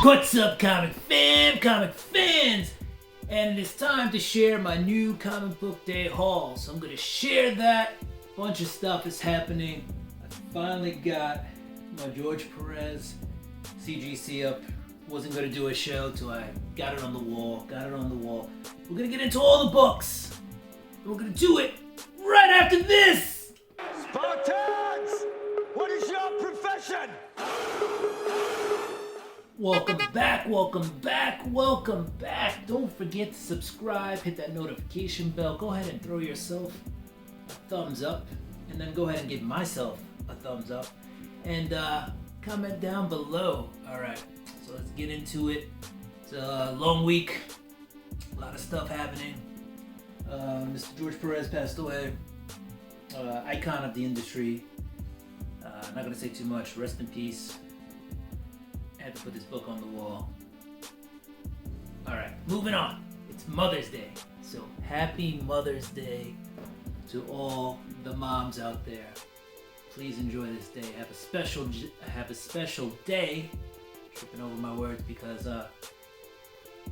What's up, comic fans? And it's time to share my new comic book day haul. So I'm gonna share that. Bunch of stuff is happening. I finally got my George Perez CGC up. Wasn't gonna do a show till I got it on the wall. We're gonna get into all the books. We're gonna do it right after this. Spartans! What is your profession? Welcome back. Don't forget to subscribe, hit that notification bell. Go ahead and throw yourself a thumbs up, and then go ahead and give myself a thumbs up. And comment down below. Alright, so let's get into it. It's a long week, a lot of stuff happening. Mr. George Perez passed away. Icon of the industry. Not gonna say too much. Rest in peace. Had to put this book on the wall. Alright, moving on. It's Mother's Day. So happy Mother's Day to all the moms out there. Please enjoy this day. Have a special day. Tripping over my words because I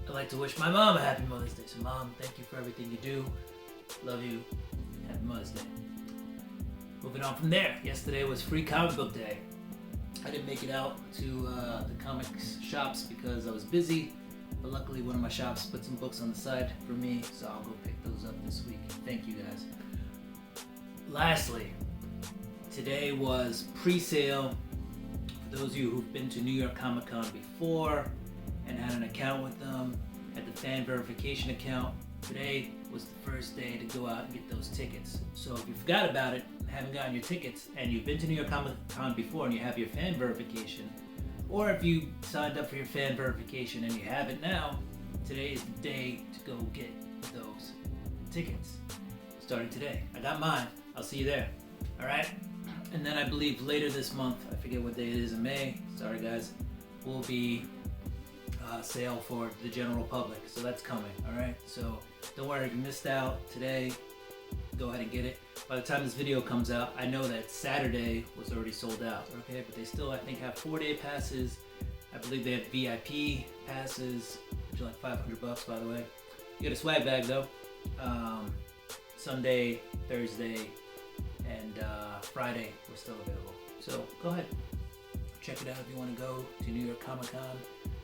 like to wish my mom a happy Mother's Day. So Mom, thank you for everything you do. Love you. Happy Mother's Day. Moving on from there. Yesterday was Free Comic Book Day. I didn't make it out to the comics shops because I was busy, but luckily one of my shops put some books on the side for me, so I'll go pick those up this week. Thank you guys. Lastly, today was pre-sale. For those of you who've been to New York Comic Con before and had an account with them, had the fan verification account, today was the first day to go out and get those tickets. So if you forgot about it, haven't gotten your tickets, and you've been to New York Comic Con before and you have your fan verification, or if you signed up for your fan verification and you have it now, today is the day to go get those tickets. Starting today. I got mine. I'll see you there. Alright? And then I believe later this month, I forget what day it is in May, sorry guys, will be sale for the general public. So that's coming. Alright? So don't worry if you missed out today. Go ahead and get it. By the time this video comes out, I know that Saturday was already sold out, okay? But they still, I think, have 4-day passes. I believe they have VIP passes, which are like $500, by the way. You get a swag bag, though. Sunday, Thursday, and Friday were still available. So go ahead. Check it out if you want to go to New York Comic Con.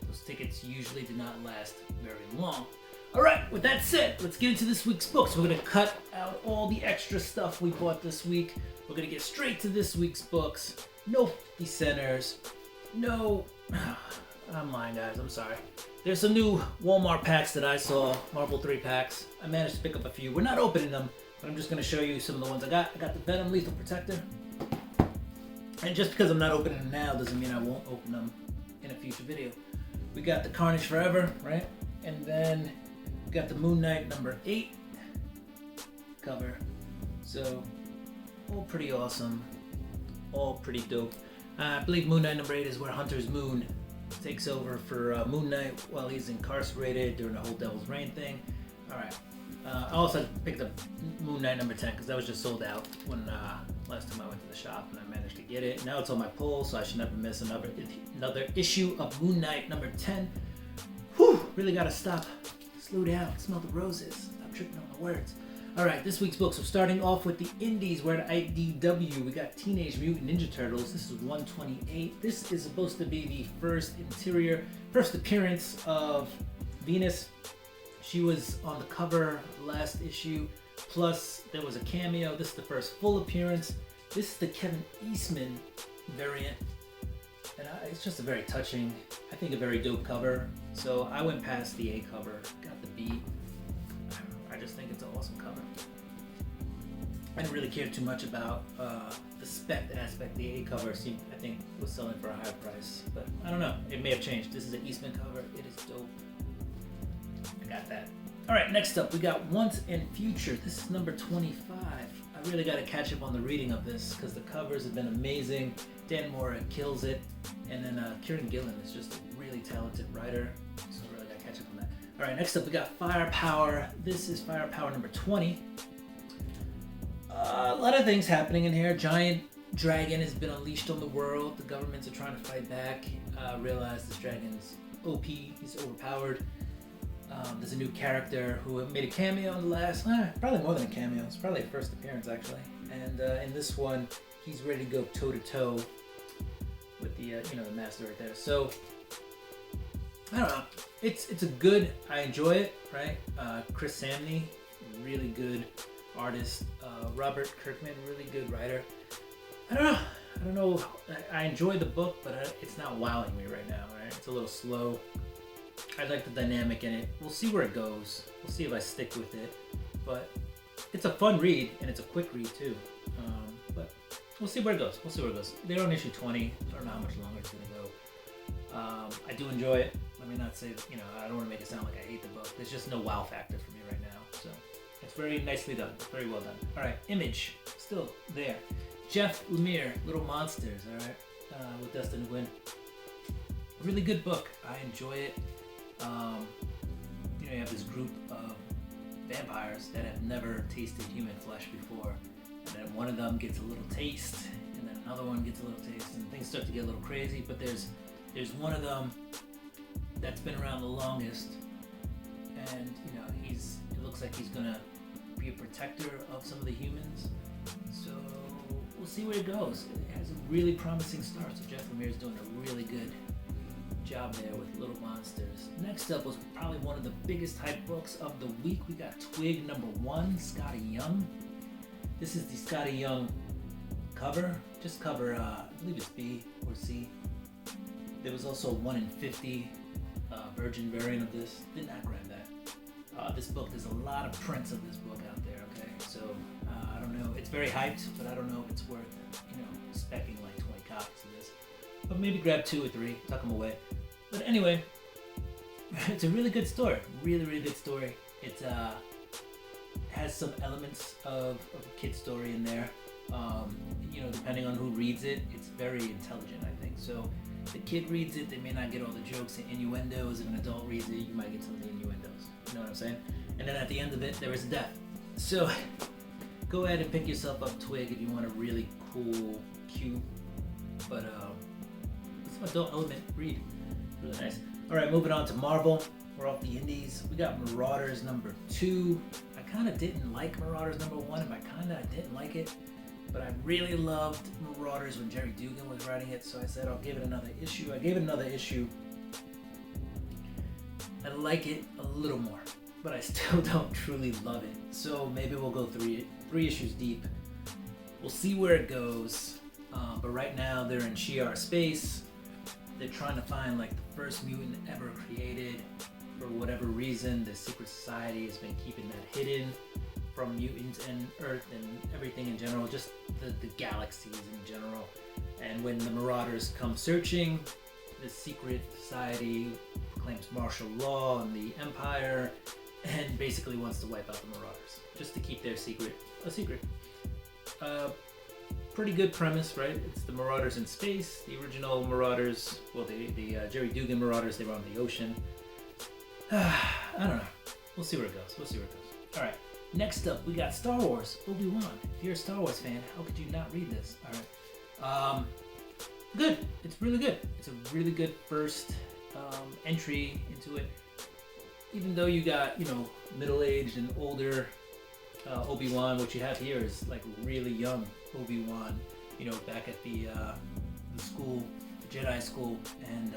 Those tickets usually do not last very long. Alright, with that said, let's get into this week's books. We're going to cut out all the extra stuff we bought this week. We're going to get straight to this week's books. No 50 centers. No... I'm lying, guys. I'm sorry. There's some new Walmart packs that I saw. Marvel 3 packs. I managed to pick up a few. We're not opening them, but I'm just going to show you some of the ones I got. I got the Venom Lethal Protector. And just because I'm not opening them now doesn't mean I won't open them in a future video. We got the Carnage Forever, right? And then... we got the Moon Knight number 8 cover. So, all pretty awesome. All pretty dope. I believe Moon Knight number 8 is where Hunter's Moon takes over for Moon Knight while he's incarcerated during the whole Devil's Reign thing. Alright. I also picked up Moon Knight number 10 because that was just sold out when last time I went to the shop and I managed to get it. Now it's on my pull, so I should never miss another issue of Moon Knight number 10. Whew! Really gotta stop. Slow down, smell the roses. Stop tripping on my words. Alright, this week's books. So starting off with the indies, we're at IDW. We got Teenage Mutant Ninja Turtles. This is 128. This is supposed to be the first appearance of Venus. She was on the cover last issue. Plus, there was a cameo. This is the first full appearance. This is the Kevin Eastman variant. And it's just a very touching, I think a very dope cover. So I went past the A cover, got the B. I just think it's an awesome cover. I didn't really care too much about the spec aspect. The A cover seemed, I think, was selling for a high price. But I don't know, it may have changed. This is an Eastman cover, it is dope. I got that. Alright, next up we got Once and Future. This is number 25. I really got to catch up on the reading of this because the covers have been amazing. Dan Mora kills it, and then Kieran Gillen is just a really talented writer, so I really got to catch up on that. Alright, next up we got Firepower. This is Firepower number 20. A lot of things happening in here. Giant dragon has been unleashed on the world. The governments are trying to fight back. Realize this dragon's OP, he's overpowered. There's a new character who made a cameo in the last, probably more than a cameo, it's probably a first appearance actually. And in this one, he's ready to go toe to toe with the the master right there. So I don't know, it's a good, I enjoy it, right? Chris Samney, really good artist. Robert Kirkman, really good writer. I don't know. I enjoy the book, but it's not wowing me right now, right? It's a little slow. I like the dynamic in it. We'll see where it goes. We'll see if I stick with it. But it's a fun read, and it's a quick read too. But we'll see where it goes. They're on issue 20. I don't know how much longer it's gonna go. I do enjoy it. Let me not say, I don't want to make it sound like I hate the book. There's just no wow factor for me right now. So it's very nicely done. Very well done. All right, Image, still there. Jeff Lemire, Little Monsters, all right, with Dustin Nguyen. Really good book. I enjoy it. You have this group of vampires that have never tasted human flesh before, and then one of them gets a little taste, and then another one gets a little taste, and things start to get a little crazy. But there's one of them that's been around the longest, and it looks like he's gonna be a protector of some of the humans. So we'll see where it goes. It has a really promising start. So Jeff Lemire's doing a really good job there with Little Monsters. Next up was probably one of the biggest hype books of the week. We got Twig #1, Scotty Young. This is the Scotty Young cover. Just cover, I believe it's B or C. There was also a 1 in 50 virgin variant of this. Did not grab that. This book, there's a lot of prints of this book out there, okay? So, I don't know. It's very hyped, but I don't know if it's worth, speccing like 20 copies of this. But maybe grab 2 or 3, tuck them away. But anyway, it's a really good story. Really, really good story. It has some elements of a kid's story in there. Depending on who reads it, it's very intelligent, I think. So the kid reads it, they may not get all the jokes and innuendos. If an adult reads it, you might get some of the innuendos. You know what I'm saying? And then at the end of it, there is death. So go ahead and pick yourself up Twig if you want a really cool, cute, but some adult element read. Really nice. All right, moving on to Marvel. We're off the indies. We got Marauders #2. I kind of didn't like Marauders #1, and I didn't like it. But I really loved Marauders when Jerry Dugan was writing it, so I said I'll give it another issue. I gave it another issue. I like it a little more, but I still don't truly love it. So maybe we'll go three issues deep. We'll see where it goes. But right now they're in Shi'ar space. They're trying to find like the first mutant ever created. For whatever reason, the secret society has been keeping that hidden from mutants and Earth and everything in general, just the galaxies in general. And when the Marauders come searching, the secret society proclaims martial law on the Empire and basically wants to wipe out the Marauders, just to keep their secret a secret. Pretty good premise, right? It's the Marauders in space. The original Marauders, well, the Jerry Dugan Marauders, they were on the ocean. I don't know. We'll see where it goes. All right. Next up, we got Star Wars, Obi-Wan. If you're a Star Wars fan, how could you not read this? All right. Good. It's really good. It's a really good first entry into it. Even though you got, middle-aged and older Obi-Wan, what you have here is like really young Obi-Wan, back at the school, the Jedi school. And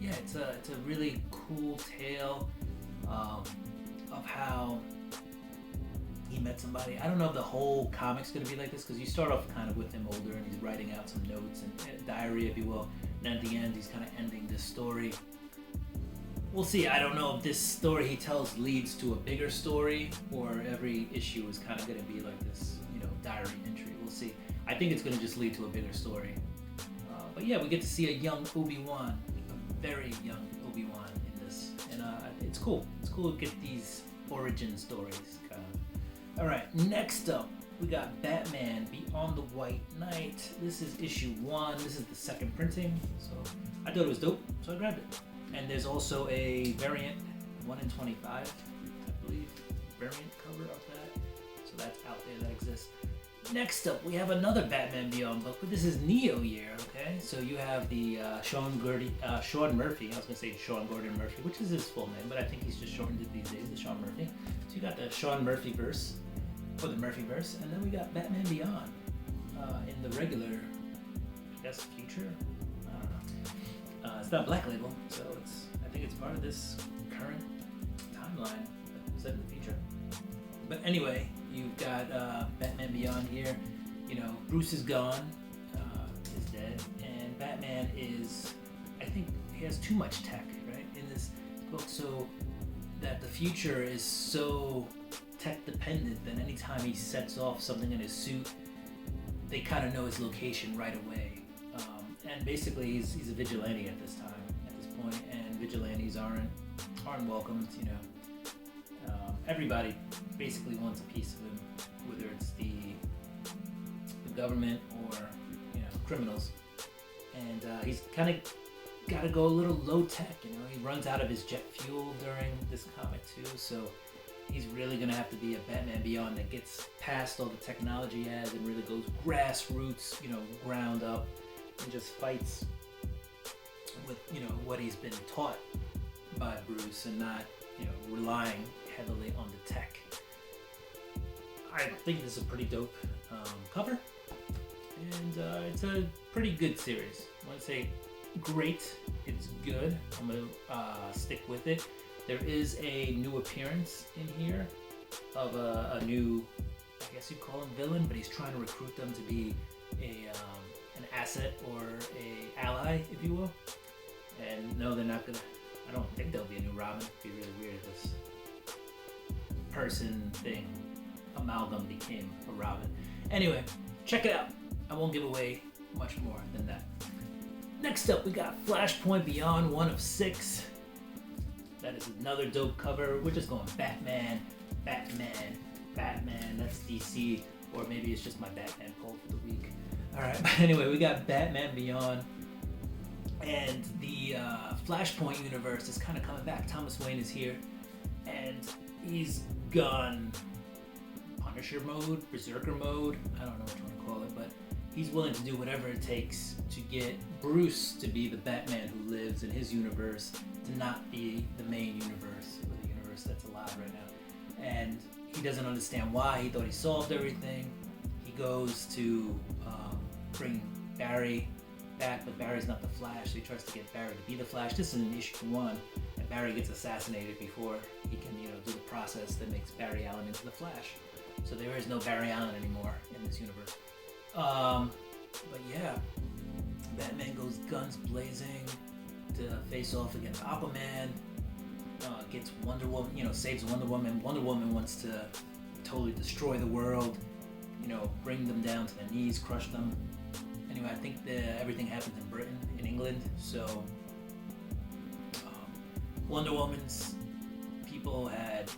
it's a really cool tale of how he met somebody. I don't know if the whole comic's gonna be like this, because you start off kind of with him older and he's writing out some notes and a diary, if you will, and at the end he's kind of ending this story. We'll see. I don't know if this story he tells leads to a bigger story, or every issue is kind of gonna be like this, diary entry. We'll see. I think it's gonna just lead to a bigger story. But yeah, we get to see a young Obi-Wan, a very young Obi-Wan in this, and it's cool. It's cool to get these origin stories, kind of. All right, next up, we got Batman Beyond the White Knight. This is issue 1. This is the second printing, so I thought it was dope, so I grabbed it. And there's also a variant, 1 in 25, I believe, variant cover of that. So that's out there, that exists. Next up, we have another Batman Beyond book, but this is Neo year, okay? Okay, so you have the Sean Murphy. I was gonna say Sean Gordon Murphy, which is his full name, but I think he's just shortened it these days, the Sean Murphy. So you got the Sean Murphy verse, or the Murphy verse, and then we got Batman Beyond in the regular, I guess, future. I don't know. It's not Black Label, so I think it's part of this current timeline set in the future. But anyway, you've got Batman Beyond here. You know, Bruce is gone. Is dead, and Batman is, I think he has too much tech, right, in this book, so that the future is so tech dependent that anytime he sets off something in his suit, they kind of know his location right away. And basically he's a vigilante at this time, at this point, and vigilantes aren't welcomed, you know. Everybody basically wants a piece of him, whether it's the government or criminals, and he's kind of got to go a little low tech. You know, he runs out of his jet fuel during this comic too, so he's really gonna have to be a Batman Beyond that gets past all the technology he has and really goes grassroots, you know, ground up, and just fights with what he's been taught by Bruce, and not relying heavily on the tech. I think this is a pretty dope cover. And it's a pretty good series. I wouldn't say great, it's good. I'm gonna stick with it. There is a new appearance in here of a new, I guess you'd call him villain, but he's trying to recruit them to be an asset or a ally, if you will. And no, they're not gonna. I don't think there'll be a new Robin. It'd be really weird if this person thing amalgam became a Robin. Anyway, check it out. I won't give away much more than that. Next up, we got Flashpoint Beyond 1 of 6. That is another dope cover. We're just going Batman, Batman, Batman. That's DC, or maybe it's just my Batman poll for the week. Alright, but anyway, we got Batman Beyond. And the Flashpoint universe is kind of coming back. Thomas Wayne is here, and he's gone Punisher mode, Berserker mode. I don't know which one to call it, but he's willing to do whatever it takes to get Bruce to be the Batman who lives in his universe, to not be the main universe, or the universe that's alive right now. And he doesn't understand why. He thought he solved everything. He goes to bring Barry back, but Barry's not the Flash, so he tries to get Barry to be the Flash. This is in issue 1, and Barry gets assassinated before he can do the process that makes Barry Allen into the Flash. So there is no Barry Allen anymore in this universe. But yeah, Batman goes guns blazing to face off against Aquaman, gets Wonder Woman, saves Wonder Woman. Wonder Woman wants to totally destroy the world, bring them down to their knees, crush them. Anyway, I think everything happens in Britain, in England, so Wonder Woman's people had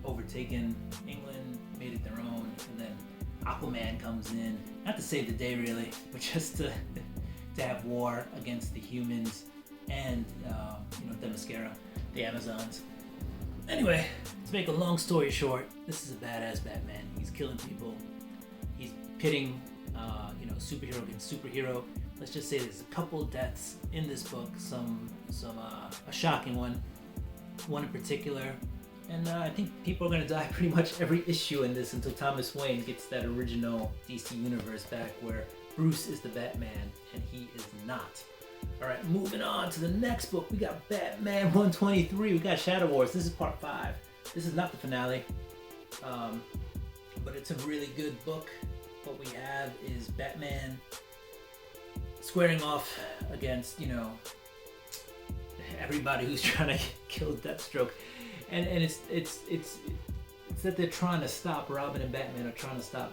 overtaken England, made it their own, and then Aquaman comes in, not to save the day really, but just to have war against the humans and Themyscira, the Amazons. Anyway, to make a long story short, this is a badass Batman. He's killing people. He's pitting superhero against superhero. Let's just say there's a couple deaths in this book, a shocking one in particular. And I think people are going to die pretty much every issue in this until Thomas Wayne gets that original DC universe back where Bruce is the Batman and he is not. Alright, moving on to the next book. We got Batman 123. We got Shadow Wars. This is part 5. This is not the finale, but it's a really good book. What we have is Batman squaring off against, everybody who's trying to kill Deathstroke. And it's that they're trying to stop, Robin and Batman are trying to stop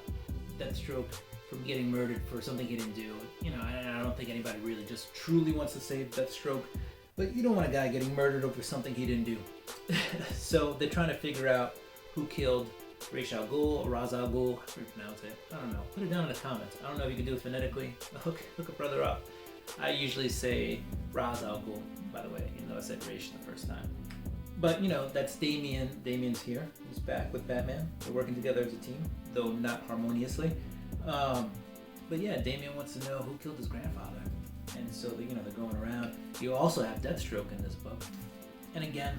Deathstroke from getting murdered for something he didn't do. And I don't think anybody really just truly wants to save Deathstroke, but you don't want a guy getting murdered over something he didn't do. So they're trying to figure out who killed Ra's al Ghul or Ra's al Ghul, how do you pronounce it? I don't know. Put it down in the comments. I don't know if you can do it phonetically. Look a brother up. I usually say Ra's al Ghul, by the way, even though I said Ra's the first time. But, that's Damian. Damian's here. He's back with Batman. They're working together as a team, though not harmoniously. But But yeah, Damian wants to know who killed his grandfather. And so, they're going around. You also have Deathstroke in this book. And again,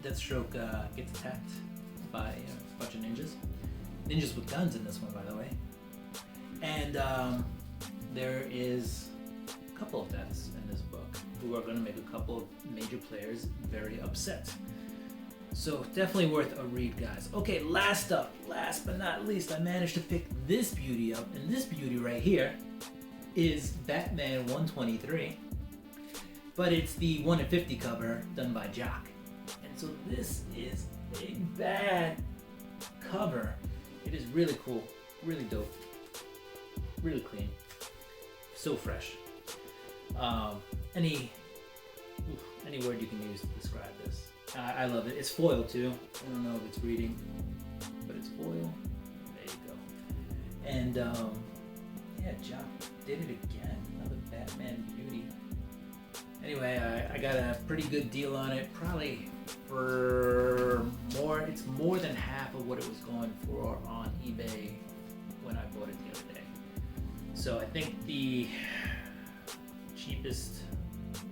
Deathstroke gets attacked by a bunch of ninjas. Ninjas with guns in this one, by the way. And there is a couple of deaths in this book who are going to make a couple of major players very upset. So definitely worth a read, guys. Okay, last but not least, I managed to pick this beauty up. And this beauty right here is Batman 123. But it's the 1 in 50 cover done by Jock. And so this is a bad cover. It is really cool, really dope, really clean, so fresh. Any word you can use to describe this. I love it. It's foil too. I don't know if it's reading, but it's foil. There you go. And yeah, Jock did it again. Another Batman beauty. Anyway, I got a pretty good deal on it. Probably for more. It's more than half of what it was going for on eBay when I bought it the other day. So I think the cheapest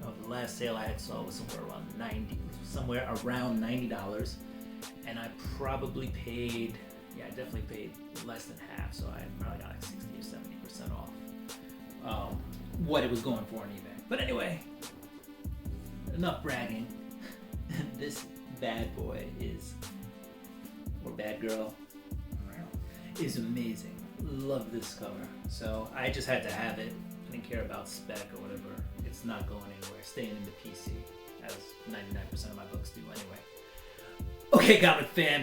of the last sale I had saw was somewhere around $90, and I probably paid. Yeah, I definitely paid less than half. So I probably got like 60 or 70% off what it was going for on eBay. But anyway, enough bragging. This bad boy or bad girl, is amazing. Love this cover. So I just had to have it. I didn't care about spec or whatever. It's not going anywhere. Staying in the PC, as 99% of my books do anyway. Okay,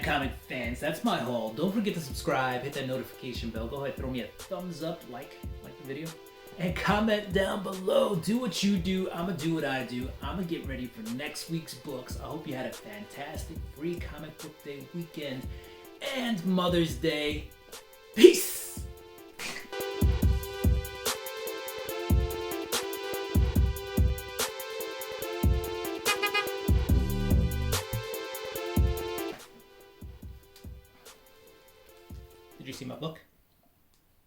comic fans, that's my haul. Don't forget to subscribe, hit that notification bell. Go ahead, throw me a thumbs up, like the video. And comment down below. Do what you do. I'ma do what I do. I'ma get ready for next week's books. I hope you had a fantastic free comic book day weekend and Mother's Day. Peace! Did you see my book?